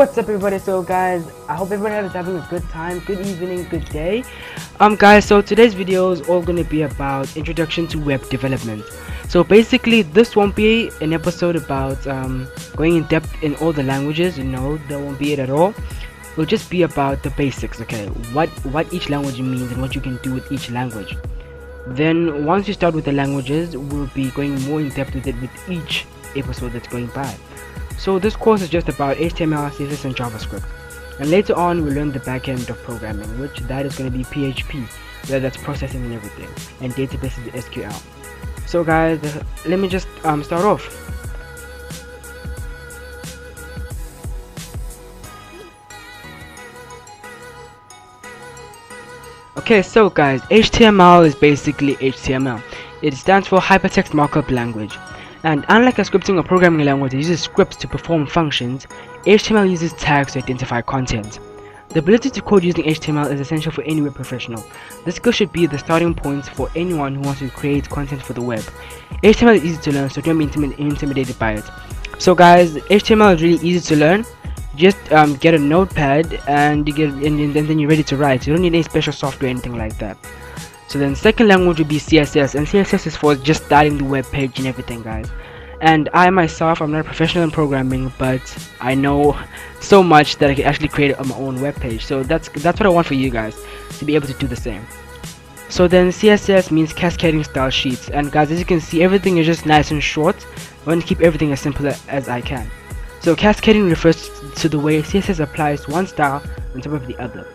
What's up, everybody? So guys, I hope everyone is having a good time, good evening, good day. Guys, so today's video is all going to be about introduction to web development. So basically this won't be an episode about going in depth in all the languages. That won't be it at all. It'll just be about the basics. Okay, what each language means and what you can do with each language. Then once you start with the languages, we'll be going more in depth with it with each episode that's going by. So this course is just about HTML, CSS and JavaScript, and later on we'll learn the back end of programming, which that is going to be PHP, that's processing and everything, and databases SQL. So guys, let me just start off. Okay, so guys, HTML is basically HTML. It stands for Hypertext Markup Language. And unlike a scripting or programming language that uses scripts to perform functions, HTML uses tags to identify content. The ability to code using HTML is essential for any web professional. This skill should be the starting point for anyone who wants to create content for the web. HTML is easy to learn, so don't be intimidated by it. So guys, HTML is really easy to learn. Just get a notepad and then you're ready to write. You don't need any special software or anything like that. So then second language would be CSS, and CSS is for just starting the web page and everything, guys. And I myself, I'm not a professional in programming, but I know so much that I can actually create my own web page. So that's what I want for you guys, to be able to do the same. So then CSS means cascading style sheets, and guys, as you can see, everything is just nice and short. I want to keep everything as simple as I can. So cascading refers to the way CSS applies one style on top of the other.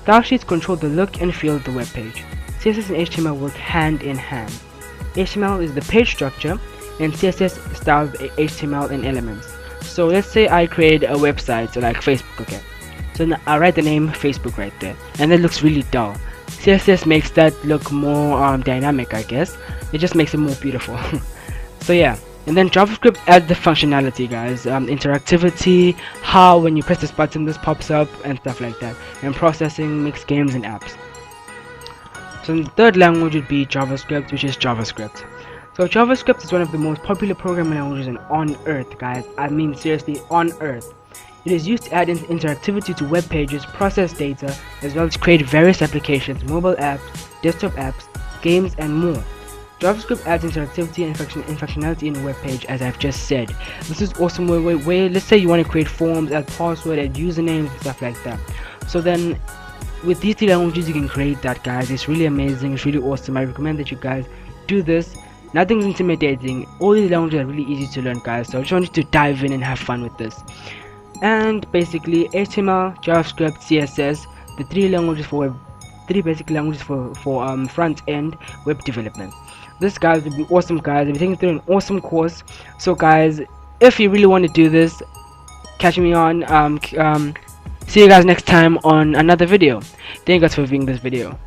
Style sheets control the look and feel of the web page. CSS and HTML work hand in hand. HTML is the page structure, and CSS styles the HTML and elements. So let's say I create a website like Facebook, okay? So now I write the name Facebook right there, and that looks really dull. CSS makes that look more dynamic, I guess. It just makes it more beautiful. So yeah. And then JavaScript adds the functionality, guys, interactivity, how when you press this button this pops up and stuff like that, and processing makes games and apps. So the third language would be JavaScript, which is JavaScript. So JavaScript is one of the most popular programming languages on earth, guys. I mean seriously, on earth. It is used to add interactivity to web pages, process data, as well as create various applications, mobile apps, desktop apps, games and more. JavaScript adds interactivity and functionality in a web page, as I've just said. This is awesome where let's say you want to create forms, add password, add usernames and stuff like that. So then with these three languages you can create that, guys. It's really amazing, it's really awesome. I recommend that you guys do this. Nothing's intimidating. All these languages are really easy to learn, guys, so I just want you to dive in and have fun with this. And basically HTML, JavaScript, CSS, the three basic languages for front end web development. This, guys, would be awesome, guys. I'll be taking through an awesome course. So guys, if you really want to do this, catch me on see you guys next time on another video. Thank you guys for viewing this video.